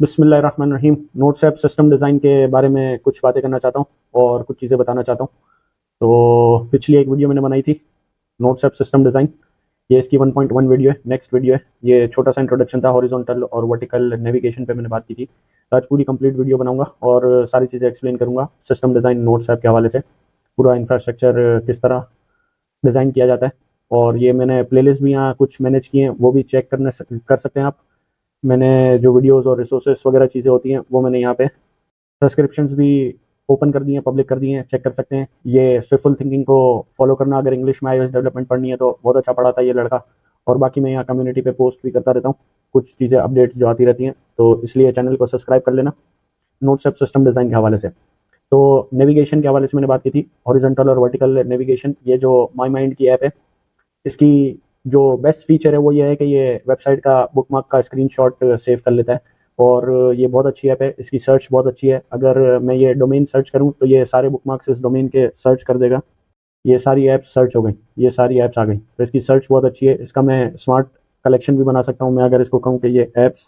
बिस्मिल्लाहिर्रहमानिर्रहीम। Notes app system design के बारे में कुछ बातें करना चाहता हूँ और कुछ चीज़ें बताना चाहता हूँ। तो पिछली एक वीडियो मैंने बनाई थी नोट्स ऐप सिस्टम डिज़ाइन, ये इसकी 1.1 वीडियो है, नेक्स्ट वीडियो है। ये छोटा सा इंट्रोडक्शन था, हॉरिजॉन्टल और वर्टिकल नेविगेशन पे मैंने बात की थी। तो आज पूरी कंप्लीट वीडियो बनाऊंगा और सारी चीज़ें एक्सप्लेन करूंगा सिस्टम डिज़ाइन नोट्स ऐप के हवाले से, पूरा इंफ्रास्ट्रक्चर किस तरह डिज़ाइन किया जाता है। और ये मैंने प्लेलिस्ट भी यहाँ कुछ मैनेज किए हैं, वो भी चेक कर सकते हैं आप। मैंने जो वीडियोस और रिसोर्सेस वगैरह चीज़ें होती हैं वो मैंने यहाँ पे सब्सक्रिप्शंस भी ओपन कर दिए हैं, पब्लिक कर दिए हैं, चेक कर सकते हैं। ये स्विफ्टफुल थिंकिंग को फॉलो करना, अगर इंग्लिश में iOS डेवलपमेंट पढ़नी है तो बहुत अच्छा पढ़ाता है ये लड़का। और बाकी मैं यहाँ कम्युनिटी पे पोस्ट भी करता रहता हूँ, कुछ चीज़ें अपडेट्स जो आती रहती हैं, तो इसलिए चैनल को सब्सक्राइब कर लेना नोट्स ऐप सिस्टम डिज़ाइन के हवाले से। तो नेविगेशन के हवाले से मैंने बात की थी, हॉरिजॉन्टल और वर्टिकल नेविगेशन। ये जो माई माइंड की ऐप है, इसकी जो बेस्ट फीचर है वो ये है कि ये वेबसाइट का बुकमार्क का स्क्रीनशॉट सेव कर लेता है। और ये बहुत अच्छी ऐप है, इसकी सर्च बहुत अच्छी है। अगर मैं ये डोमेन सर्च करूं तो ये सारे बुकमार्क्स इस डोमेन के सर्च कर देगा। ये सारी ऐप्स सर्च हो गई, ये सारी ऐप्स आ गई, तो इसकी सर्च बहुत अच्छी है। इसका मैं स्मार्ट कलेक्शन भी बना सकता हूँ। मैं अगर इसको कहूँ कि ये ऐप्स,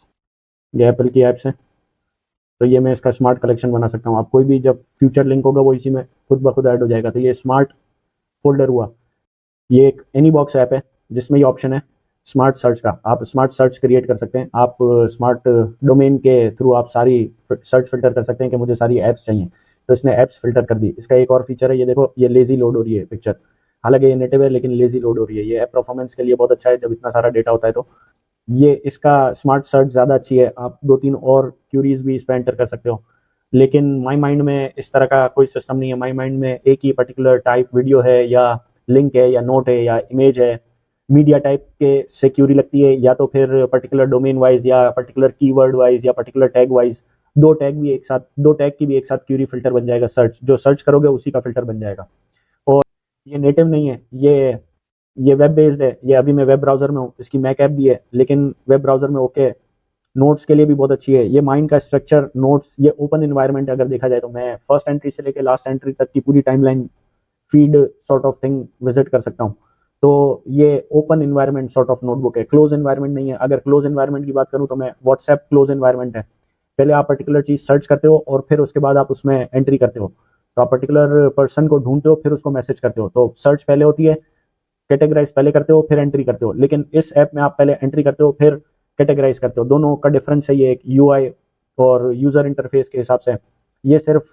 ये एप्पल की ऐप्स हैं, तो ये मैं इसका स्मार्ट कलेक्शन बना सकता हूँ। आप कोई भी जब फ्यूचर लिंक होगा वो इसी में खुद ब खुद ऐड हो जाएगा। तो ये स्मार्ट फोल्डर हुआ। ये एक एनी बॉक्स ऐप है जिसमें ये ऑप्शन है स्मार्ट सर्च का। आप स्मार्ट सर्च क्रिएट कर सकते हैं, आप स्मार्ट डोमेन के थ्रू आप सारी सर्च फिल्टर कर सकते हैं कि मुझे सारी ऐप्स चाहिए, तो इसने ऐप्स फिल्टर कर दी। इसका एक और फीचर है, ये देखो, ये लेजी लोड हो रही है पिक्चर। हालांकि ये नेटिव है लेकिन लेजी लोड हो रही है। ये ऐप परफॉर्मेंस के लिए बहुत अच्छा है जब इतना सारा डेटा होता है। तो ये इसका स्मार्ट सर्च ज़्यादा अच्छी है। आप दो तीन और क्यूरीज भी इस पर एंटर कर सकते हो। लेकिन माई माइंड में इस तरह का कोई सिस्टम नहीं है। माई माइंड में एक ही पर्टिकुलर टाइप वीडियो है या लिंक है या नोट है या इमेज है, मीडिया टाइप के से क्यूरी लगती है, या तो फिर पर्टिकुलर डोमेन वाइज या पर्टिकुलर कीवर्ड वाइज या पर्टिकुलर टैग वाइज। दो टैग की भी एक साथ क्यूरी फिल्टर बन जाएगा। सर्च जो सर्च करोगे उसी का फिल्टर बन जाएगा। और ये नेटिव नहीं है, ये वेब बेस्ड है। ये अभी मैं वेब ब्राउजर में हूँ, इसकी मैक ऐप भी है लेकिन वेब ब्राउजर में ओके। नोट्स के लिए भी बहुत अच्छी है। ये माइंड का स्ट्रक्चर नोट्स, ये ओपन इन्वायरमेंट अगर देखा जाए तो मैं फर्स्ट एंट्री से लेकर लास्ट एंट्री तक की पूरी timeline feed sort of thing visit कर सकता हूँ। तो ये open environment sort of notebook है, क्लोज इन्वायरमेंट नहीं है। अगर क्लोज इन्वायरमेंट की बात करूँ तो मैं व्हाट्सएप क्लोज इन्वायरमेंट है। पहले आप पर्टिकुलर चीज सर्च करते हो और फिर उसके बाद आप उसमें एंट्री करते हो। तो आप पर्टिकुलर पर्सन को ढूंढते हो फिर उसको मैसेज करते हो। तो सर्च पहले होती है, कैटेगराइज पहले करते हो फिर एंट्री करते हो। लेकिन इस ऐप में आप पहले एंट्री करते हो फिर कैटेगराइज करते हो। दोनों का डिफरेंस है ये एक यूआई और यूजर इंटरफेस के हिसाब से। ये सिर्फ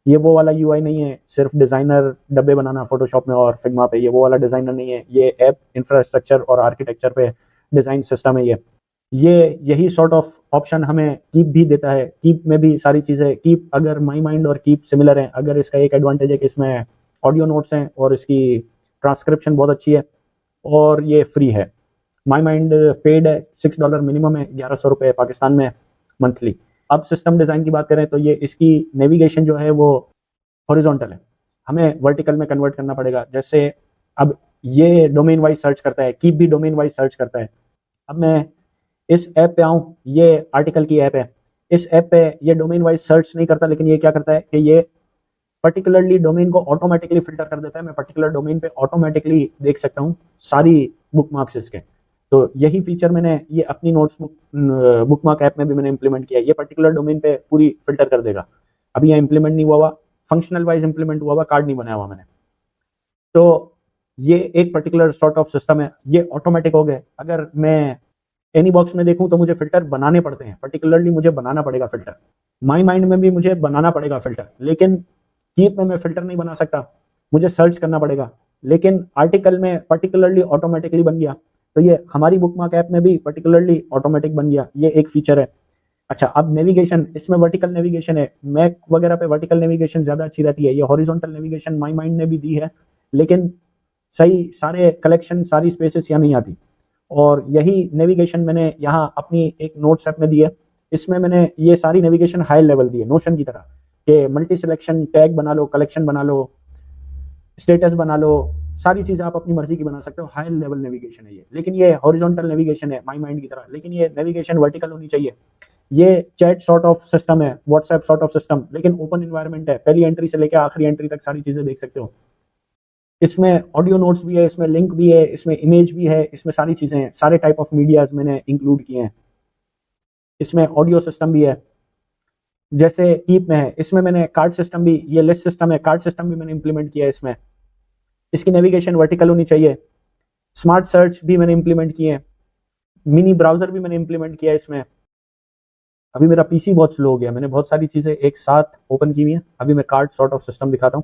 ये वो वाला यूआई नहीं है सिर्फ डिजाइनर डब्बे बनाना फोटोशॉप में और फिग्मा पे, ये वो वाला डिजाइनर नहीं है। ये ऐप इंफ्रास्ट्रक्चर और आर्किटेक्चर पे डिजाइन सिस्टम है। ये यही सॉर्ट ऑफ ऑप्शन हमें कीप भी देता है। कीप में भी सारी चीजें, कीप अगर माई माइंड और कीप सिमिलर है। अगर इसका एक एडवांटेज है कि इसमें ऑडियो नोट्स हैं और इसकी ट्रांसक्रिप्शन बहुत अच्छी है और ये फ्री है। माई माइंड पेड है, $6 मिनिमम है, 1100 रुपये पाकिस्तान में मंथली। अब सिस्टम डिज़ाइन की बात करें तो ये इसकी नेविगेशन जो है वो हॉरिजॉन्टल है, हमें वर्टिकल में कन्वर्ट करना पड़ेगा। जैसे अब ये डोमेन वाइज सर्च करता है, कीप भी डोमेन वाइज सर्च करता है। अब मैं इस ऐप पे आऊँ, ये आर्टिकल की ऐप है। इस ऐप पे ये डोमेन वाइज सर्च नहीं करता, लेकिन ये क्या करता है कि ये पर्टिकुलरली डोमेन को ऑटोमेटिकली फिल्टर कर देता है। मैं पर्टिकुलर डोमेन पे ऑटोमेटिकली देख सकता हूँ सारी बुकमार्क्स इसके। तो यही फीचर मैंने ये अपनी नोट्स बुकमार्क ऐप में भी मैंने इंप्लीमेंट किया है। ये पर्टिकुलर डोमेन पे पूरी फिल्टर कर देगा। अभी यहाँ इंप्लीमेंट नहीं हुआ, फंक्शनल वाइज इंप्लीमेंट हुआ, कार्ड नहीं बनाया हुआ मैंने। तो ये एक पर्टिकुलर सॉर्ट ऑफ सिस्टम है, ये ऑटोमेटिक हो गए। अगर मैं एनी बॉक्स में देखूं तो मुझे फिल्टर बनाने पड़ते हैं, पर्टिकुलरली मुझे बनाना पड़ेगा फिल्टर। माई माइंड में भी मुझे बनाना पड़ेगा फिल्टर, लेकिन कीप में मैं फिल्टर नहीं बना सकता, मुझे सर्च करना पड़ेगा। लेकिन आर्टिकल में पर्टिकुलरली ऑटोमेटिकली बन गया। तो ये हमारी बुकमार्क ऐप में भी पर्टिकुलरली ऑटोमेटिक बन गया, ये एक फीचर है। अच्छा, अब नेविगेशन, इसमें वर्टिकल नेविगेशन है। मैक वगैरह पे वर्टिकल नेविगेशन ज्यादा अच्छी रहती है। ये हॉरिजॉन्टल नेविगेशन माई माइंड ने भी दी है, लेकिन सही सारे कलेक्शन सारी स्पेसेस यहाँ नहीं आती। और यही नेविगेशन मैंने यहाँ अपनी एक नोट्स ऐप में दी है। इसमें मैंने ये सारी नेविगेशन हाई लेवल दी है, नोशन की तरह कि मल्टी सिलेक्शन टैग बना लो, कलेक्शन बना लो, स्टेटस बना लो, सारी चीजें आप अपनी मर्जी की बना सकते हो। हाई लेवल नेविगेशन है ये, लेकिन ये हॉरिजॉन्टल नेविगेशन है माई माइंड की तरह। लेकिन ये नेविगेशन वर्टिकल होनी चाहिए। ये चैट सॉर्ट ऑफ सिस्टम है, व्हाट्सएप सॉर्ट ऑफ सिस्टम, लेकिन ओपन इन्वायरमेंट है। पहली एंट्री से लेकर आखिरी एंट्री तक सारी चीजें देख सकते हो। इसमें ऑडियो नोट्स भी है, इसमें लिंक भी है, इसमें इमेज भी है, इसमें सारी चीजें हैं। सारे टाइप ऑफ मीडियाज मैंने इंक्लूड किए हैं। इसमें ऑडियो सिस्टम भी है। जैसे कीप में है, इसमें मैंने कार्ड सिस्टम भी, ये लिस्ट सिस्टम है, कार्ड सिस्टम भी मैंने इंप्लीमेंट किया है इसमें। इसकी नेविगेशन वर्टिकल होनी चाहिए। स्मार्ट सर्च भी मैंने इंप्लीमेंट किए हैं। मिनी ब्राउजर भी मैंने इंप्लीमेंट किया है इसमें। अभी मेरा पीसी बहुत स्लो हो गया, मैंने बहुत सारी चीजें एक साथ ओपन की हुई हैं। अभी मैं कार्ड सॉर्ट ऑफ सिस्टम दिखाता हूँ।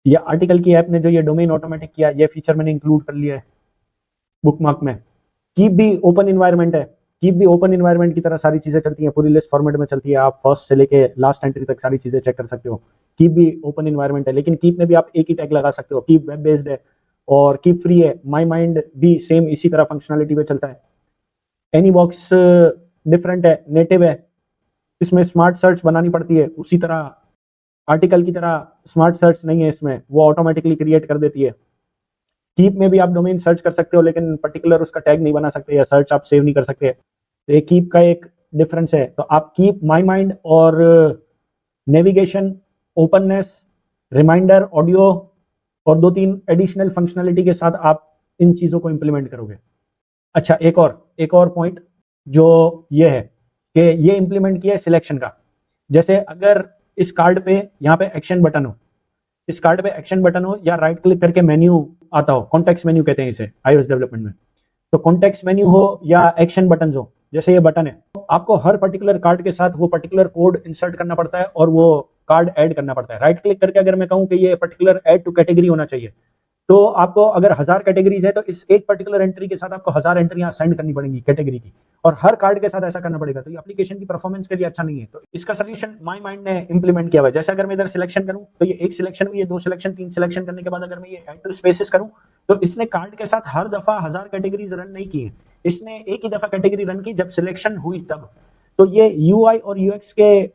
ये आर्टिकल की ऐप ने जो ये डोमेन ऑटोमेटिक किया, ये फीचर मैंने इंक्लूड कर लिया है बुकमार्क में। कीप भी ओपन इन्वायरमेंट है। कीप भी ओपन इन्वायरमेंट की तरह सारी चीजें चलती हैं, पूरी लिस्ट फॉर्मेट में चलती है। आप फर्स्ट से लेके लास्ट एंट्री तक सारी चीजें चेक कर सकते हो। कीप भी ओपन इन्वायरमेंट है, लेकिन कीप में भी आप एक ही टैग लगा सकते हो। कीप वेब बेस्ड है और कीप फ्री है। माई माइंड भी सेम इसी तरह फंक्शनलिटी पे चलता है। एनी बॉक्स डिफरेंट है, नेटिव है। इसमें स्मार्ट सर्च बनानी पड़ती है, उसी तरह आर्टिकल की तरह स्मार्ट सर्च नहीं है इसमें, वो ऑटोमेटिकली क्रिएट कर देती है। कीप में भी आप डोमेन सर्च कर सकते हो, लेकिन पर्टिकुलर उसका टैग नहीं बना सकते या सर्च आप सेव नहीं कर सकते। तो ये कीप का एक डिफरेंस है। तो आप कीप, माई माइंड और नेविगेशन, ओपननेस, रिमाइंडर, ऑडियो और 2-3 एडिशनल फंक्शनलिटी के साथ आप इन चीजों को इंप्लीमेंट करोगे। अच्छा, एक और पॉइंट जो ये है कि ये इंप्लीमेंट किया है सिलेक्शन का। जैसे अगर इस कार्ड पे यहाँ पे एक्शन बटन हो, इस कार्ड पे एक्शन बटन हो या राइट क्लिक करके मेन्यू आता हो, कॉन्टेक्स्ट मेन्यू कहते हैं इसे iOS डेवलपमेंट में। तो कॉन्टेक्स्ट मेन्यू हो या एक्शन बटन हो, जैसे ये बटन है, तो आपको हर पर्टिकुलर कार्ड के साथ वो पर्टिकुलर कोड इंसर्ट करना पड़ता है और वो कार्ड ऐड करना पड़ता है। राइट क्लिक करके अगर मैं कहूँ कि ये पर्टिकुलर ऐड टू कैटेगरी होना चाहिए, तो आपको अगर 1000 कैटेगरीज है तो इस एक पर्टिकुलर एंट्री के साथ आपको 1000 एंट्रियां सेंड करनी पड़ेंगी कैटेगरी की, और हर कार्ड के साथ ऐसा करना पड़ेगा। तो ये एप्लीकेशन की परफॉर्मेंस के लिए अच्छा नहीं है। तो इसका सोल्यूशन माई माइंड ने इंप्लीमेंट किया हुआ है। जैसे अगर मैं इधर सिलेक्शन करूं तो ये एक सिलेक्शन हुई है, 2 सिलेक्शन, 3 सिलेक्शन करने के बाद अगर मैं ये ऐड टू स्पेसेस करूं तो इसने कार्ड के साथ हर दफा 1000 कैटेगरीज रन नहीं की है, इसने एक ही दफा कैटेगरी रन की जब सिलेक्शन हुई तब। तो ये यूआई और यूएक्स के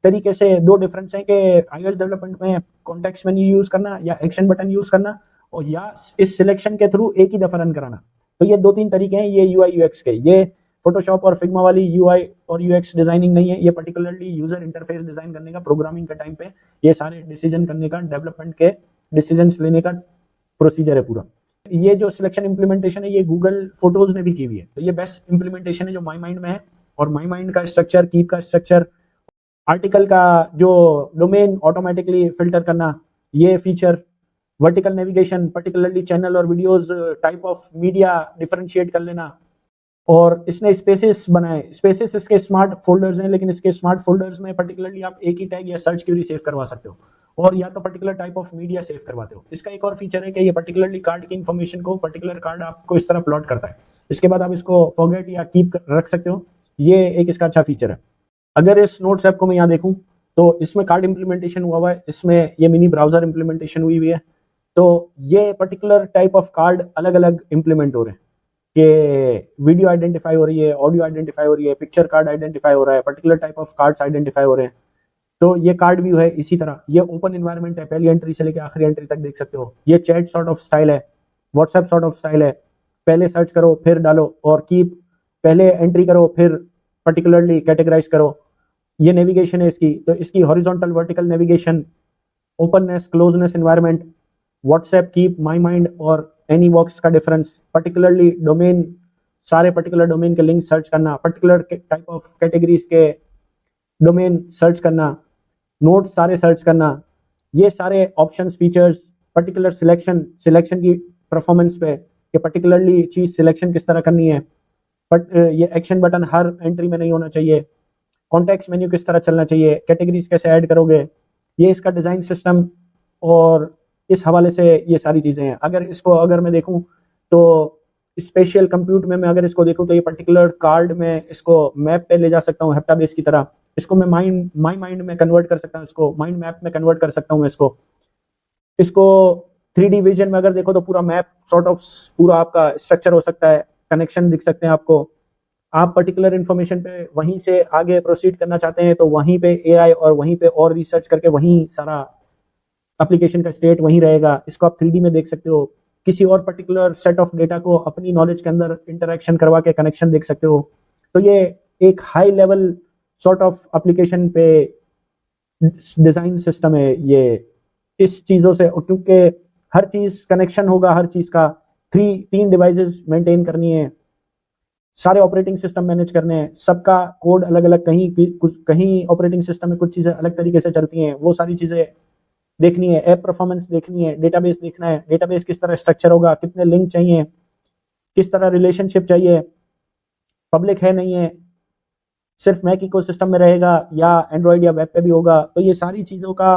तरीके से दो डिफरेंस है कि iOS डेवलपमेंट में कॉन्टेक्स्ट मेन्यू यूज करना या एक्शन बटन यूज करना, और या इस सिलेक्शन के थ्रू एक ही दफा रन कराना। तो ये 2-3 तरीके हैं ये यूआई यूएक्स के। ये फोटोशॉप और फिग्मा वाली यूआई और यूएक्स डिजाइनिंग नहीं है, ये पर्टिकुलरली यूजर इंटरफेस डिजाइन करने का, प्रोग्रामिंग के टाइम पे ये सारे डिसीजन करने का, डेवलपमेंट के डिसीजंस लेने का प्रोसीजर है पूरा। ये जो सिलेक्शन इंप्लीमेंटेशन है ये गूगल फोटोज ने भी की हुई है। तो ये बेस्ट इंप्लीमेंटेशन है जो माई माइंड में है। और माई माइंड का स्ट्रक्चर, कीप का स्ट्रक्चर, आर्टिकल का जो डोमेन ऑटोमेटिकली फिल्टर करना, ये feature, vertical navigation, particularly channel और videos, type of media differentiate कर लेना। और इसने स्पेसेस बनाए। स्पेसेस इसके स्मार्ट फोल्डर्स हैं, लेकिन इसके स्मार्ट फोल्डर्स में पर्टिकुलरली आप एक ही टैग या सर्च क्वेरी सेव करवा सकते हो, और या तो particular type of media save करवाते हो। इसका एक और फीचर है कि ये पर्टिकुलरली कार्ड की इन्फॉर्मेशन को, पर्टिकुलर कार्ड आपको इस तरह प्लॉट करता है, इसके बाद आप इसको फॉरगेट या कीप रख सकते हो। ये एक इसका अच्छा फीचर है। अगर इस नोट्स ऐप को मैं यहाँ देखूँ तो इसमें कार्ड इंप्लीमेंटेशन हुआ है, इसमें ये मिनी ब्राउजर इंप्लीमेंटेशन हुई है। तो ये पर्टिकुलर टाइप ऑफ कार्ड अलग अलग इंप्लीमेंट हो रहे हैं कि वीडियो आइडेंटिफाई हो रही है, ऑडियो आइडेंटिफाई हो रही है, पिक्चर कार्ड आइडेंटिफाई हो रहा है, particular type of cards identify हो रहे हैं। तो ये कार्ड व्यू है। इसी तरह ये ओपन इन्वायरमेंट है, पहली एंट्री से लेकर आखिरी एंट्री तक देख सकते हो। ये चैट सॉर्ट ऑफ स्टाइल है, व्हाट्सएप सॉर्ट ऑफ स्टाइल है, पहले सर्च करो फिर डालो, और कीप पहले एंट्री करो फिर पर्टिकुलरली कैटेगराइज करो। ये नेविगेशन है इसकी। तो इसकी horizontal, vertical navigation, openness, closeness, environment, WhatsApp, keep, my mind और एनी बॉक्स का डिफरेंस, पर्टिकुलरली डोमेन, सारे पर्टिकुलर डोमेन के लिंक सर्च करना, पर्टिकुलर टाइप ऑफ कैटेगरीज के डोमेन सर्च करना, नोट सारे सर्च करना, ये सारे ऑप्शंस, फीचर्स, पर्टिकुलर सिलेक्शन की परफॉर्मेंस पे कि पर्टिकुलरली चीज सिलेक्शन किस तरह करनी है, बट ये एक्शन बटन हर एंट्री में नहीं होना चाहिए, कॉन्टेक्स्ट मेन्यू किस तरह चलना चाहिए, कैटेगरीज कैसे ऐड करोगे, ये इसका डिजाइन सिस्टम। और इस हवाले से ये सारी चीजें हैं। अगर मैं देखूं तो स्पेशल कंप्यूट में मैं अगर इसको देखूं तो ये पर्टिकुलर कार्ड में इसको मैप पे ले जा सकता हूँ, हेप्टाबेस की तरह। इसको मैं माई माइंड में कन्वर्ट कर सकता हूँ, इसको माइंड मैप में कन्वर्ट कर सकता हूँ। इसको 3D विजन में अगर देखो तो पूरा मैप सॉर्ट ऑफ पूरा आपका स्ट्रक्चर हो सकता है, कनेक्शन दिख सकते हैं आपको। आप पर्टिकुलर इन्फॉर्मेशन पे वहीं से आगे प्रोसीड करना चाहते हैं तो वहीं पे एआई और वहीं पे और रिसर्च करके वहीं सारा एप्लीकेशन का स्टेट वहीं रहेगा। इसको आप 3D में देख सकते हो। किसी और पर्टिकुलर सेट ऑफ डेटा को अपनी नॉलेज के अंदर इंटरेक्शन करवा के कनेक्शन देख सकते हो। तो ये एक high level sort of application पे डिजाइन सिस्टम है ये, इस चीजों से। क्योंकि हर चीज कनेक्शन होगा, हर चीज का 3 डिवाइसेस मेंटेन करनी है, सारे ऑपरेटिंग सिस्टम मैनेज करने हैं, सबका कोड अलग अलग, कहीं ऑपरेटिंग सिस्टम में कुछ चीज़ें अलग तरीके से चलती हैं, वो सारी चीज़ें देखनी है, ऐप परफॉर्मेंस देखनी है, डेटाबेस देखना है, डेटाबेस किस तरह स्ट्रक्चर होगा, कितने लिंक चाहिए, किस तरह रिलेशनशिप चाहिए, पब्लिक है नहीं है, सिर्फ मैक इकोसिस्टम में रहेगा या एंड्रॉइड या वेब पे भी होगा। तो ये सारी चीज़ों का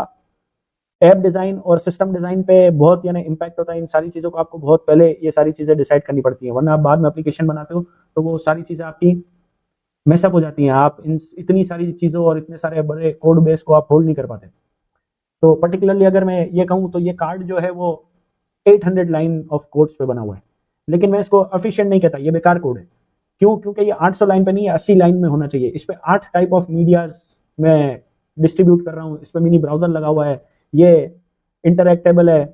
ऐप डिज़ाइन और सिस्टम डिज़ाइन पे बहुत यानी इम्पैक्ट होता है। इन सारी चीज़ों को आपको बहुत पहले ये सारी चीज़ें डिसाइड करनी पड़ती हैं, वरना आप बाद में एप्लीकेशन बनाते हो तो वो सारी चीज़ें आपकी मैसअप हो जाती हैं। आप इन इतनी सारी चीज़ों और इतने सारे बड़े कोड बेस को आप होल्ड नहीं कर पाते। तो पर्टिकुलरली अगर मैं ये कहूँ तो ये कार्ड जो है वो 800 लाइन ऑफ कोड्स पे बना हुआ है, लेकिन मैं इसको एफिशिएंट नहीं कहता, ये बेकार कोड है। क्यों? क्योंकि ये 800 लाइन पे नहीं है, 80 लाइन में होना चाहिए। इस पे 8 टाइप ऑफ मीडियाज मैं डिस्ट्रीब्यूट कर रहा हूँ, इस पे मिनी ब्राउजर लगा हुआ है, ये इंटरएक्टेबल है,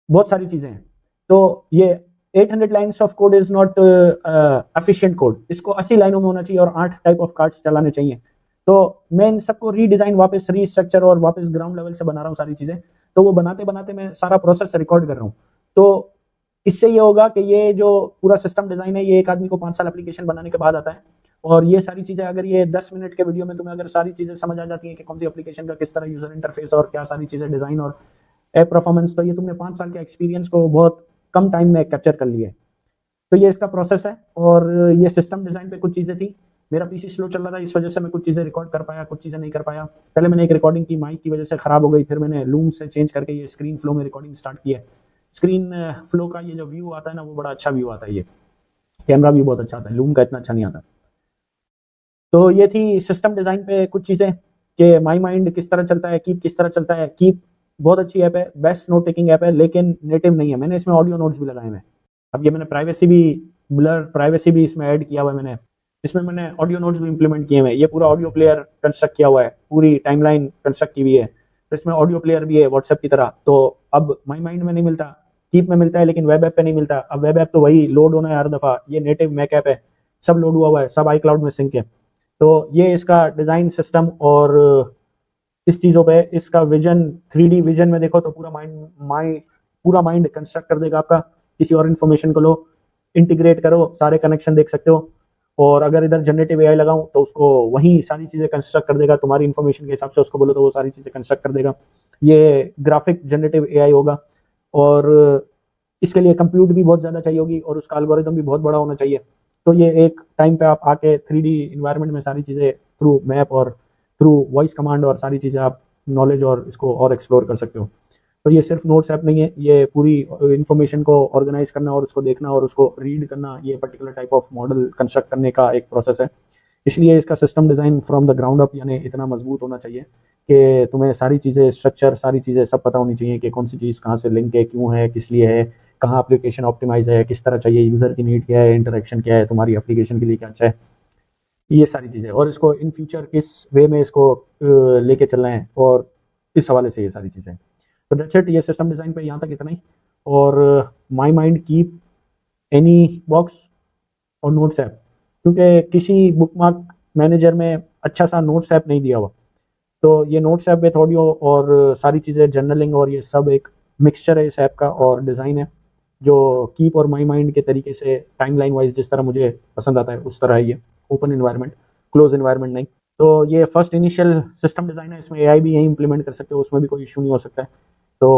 बहुत सारी चीजें हैं। तो ये 800 lines of code is not efficient code. इसको 80 लाइनों में होना चाहिए और 8 टाइप ऑफ कार्ड्स चलाने चाहिए। तो मैं इन सबको रीडिजाइन, वापस रीस्ट्रक्चर और वापस ग्राउंड लेवल से बना रहा हूँ सारी चीजें। तो वो बनाते बनाते मैं सारा प्रोसेस रिकॉर्ड कर रहा हूँ। तो इससे ये होगा कि ये जो पूरा सिस्टम डिजाइन है ये एक आदमी को 5 साल एप्लीकेशन बनाने के बाद आता है। और ये सारी चीजें अगर ये 10 मिनट के वीडियो में तुम्हें अगर सारी चीजें समझ आ जाती हैं कि कौन सी एप्लीकेशन का किस तरह यूजर इंटरफेस और क्या सारी चीजें डिजाइन और ऐप परफॉर्मेंस, तो ये तुमने 5 साल के एक्सपीरियंस को बहुत कम टाइम में कैप्चर कर लिया है। तो ये इसका प्रोसेस है। और ये सिस्टम डिजाइन पे कुछ चीजें थी, मेरा पीसी स्लो चल रहा था, इस वजह से मैं कुछ चीजें रिकॉर्ड कर पाया, कुछ चीजें नहीं कर पाया। पहले मैंने एक रिकॉर्डिंग की, माइक की वजह से खराब हो गई, फिर मैंने लूम से चेंज करके ये स्क्रीन फ्लो में रिकॉर्डिंग स्टार्ट की है। स्क्रीन फ्लो का ये जो व्यू आता है ना, वो बड़ा अच्छा व्यू आता है, ये कैमरा भी बहुत अच्छा आता है, लूम का इतना अच्छा नहीं आता। तो ये थी सिस्टम डिजाइन पे कुछ चीजें कि माई माइंड किस तरह चलता है, कीप किस तरह चलता है। कीप बहुत अच्छी ऐप है, बेस्ट नोट टेकिंग ऐप है, लेकिन नेटिव नहीं है। मैंने इसमें ऑडियो नोट्स भी लगाए हुए हैं। अब ये मैंने प्राइवेसी भी, ब्लर प्राइवेसी भी इसमें ऐड किया हुआ है। मैंने ऑडियो नोट्स भी इंप्लीमेंट किए हुए हैं। ये पूरा ऑडियो प्लेयर कंस्ट्रक्ट किया हुआ है, पूरी टाइमलाइन कंस्ट्रक्ट की हुई है। तो इसमें ऑडियो प्लेयर भी है व्हाट्सएप की तरह। तो अब माई माइंड में नहीं मिलता, कीप में मिलता है, लेकिन वेब ऐप पे नहीं मिलता। अब वेब ऐप तो वही लोड होना है हर दफा, ये नेटिव मैक ऐप है, सब लोड हुआ हुआ है, सब iCloud में सिंक है। तो ये इसका डिजाइन सिस्टम और इस चीजों पे इसका विजन, 3D विजन में देखो तो पूरा माइंड कंस्ट्रक्ट कर देगा आपका। किसी और इन्फॉर्मेशन को लो, इंटीग्रेट करो, सारे कनेक्शन देख सकते हो। और अगर इधर जनरेटिव एआई लगाऊं तो उसको वही सारी चीजें कंस्ट्रक्ट कर देगा, तुम्हारी इन्फॉर्मेशन के हिसाब से उसको बोलो तो वो सारी चीजें कंस्ट्रक्ट कर देगा। ये ग्राफिक जनरेटिव एआई होगा। और इसके लिए कंप्यूट भी बहुत ज़्यादा चाहिए होगी और उसका एल्गोरिदम भी बहुत बड़ा होना चाहिए। तो ये एक टाइम पे आप आके 3D इन्वायरमेंट में सारी चीज़ें थ्रू मैप और थ्रू वॉइस कमांड और सारी चीज़ें आप नॉलेज और इसको और एक्सप्लोर कर सकते हो। तो ये सिर्फ नोट्स ऐप नहीं है, ये पूरी इन्फॉर्मेशन को ऑर्गेनाइज करना और उसको देखना और उसको रीड करना, ये particular type of model construct करने का एक प्रोसेस है। इसलिए इसका system design from the ground up यानी इतना मजबूत होना चाहिए कि तुम्हें सारी चीज़ें, स्ट्रक्चर, सारी चीज़ें सब पता होनी चाहिए कि कौन सी चीज़ कहाँ से लिंक है, क्यों है, किस लिए है, कहाँ एप्लीकेशन ऑप्टिमाइज है, किस तरह चाहिए, यूज़र की नीड क्या है, इंटरेक्शन क्या है, तुम्हारी एप्लीकेशन के लिए क्या अच्छा है, ये सारी चीज़ें। और इसको इन फ्यूचर किस वे में इसको लेके चलना है, और इस हवाले से ये सारी चीज़ें। तो दैट्स इट, ये सिस्टम डिज़ाइन पे यहाँ तक इतना ही। और my mind keep any box और नोट्स ऐप, क्योंकि किसी बुकमार्क मैनेजर में अच्छा सा नोट्स ऐप नहीं दिया हुआ। तो ये नोट्स ऐप विथ ऑडियो और सारी चीज़ें, जर्नलिंग और ये सब एक मिक्सचर है इस ऐप का, और डिज़ाइन है जो कीप और माई माइंड के तरीके से टाइमलाइन वाइज जिस तरह मुझे पसंद आता है उस तरह है। ये ओपन इन्वायरमेंट, क्लोज इन्वायरमेंट नहीं। तो ये फर्स्ट इनिशियल सिस्टम डिज़ाइन है, इसमें एआई भी यही इंप्लीमेंट कर सकते हो, उसमें भी कोई इशू नहीं हो सकता है। तो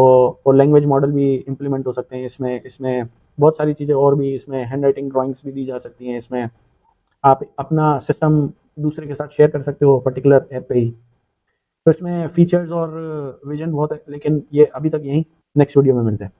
और लैंग्वेज मॉडल भी इंप्लीमेंट हो सकते हैं इसमें। इसमें बहुत सारी चीज़ें और भी, इसमें हैंड राइटिंग ड्राइंग्स भी दी जा सकती हैं। इसमें आप अपना सिस्टम दूसरे के साथ शेयर कर सकते हो पर्टिकुलर ऐप पे ही। तो इसमें फीचर्स और विजन बहुत है, लेकिन ये अभी तक यहीं, नेक्स्ट वीडियो में मिलते हैं।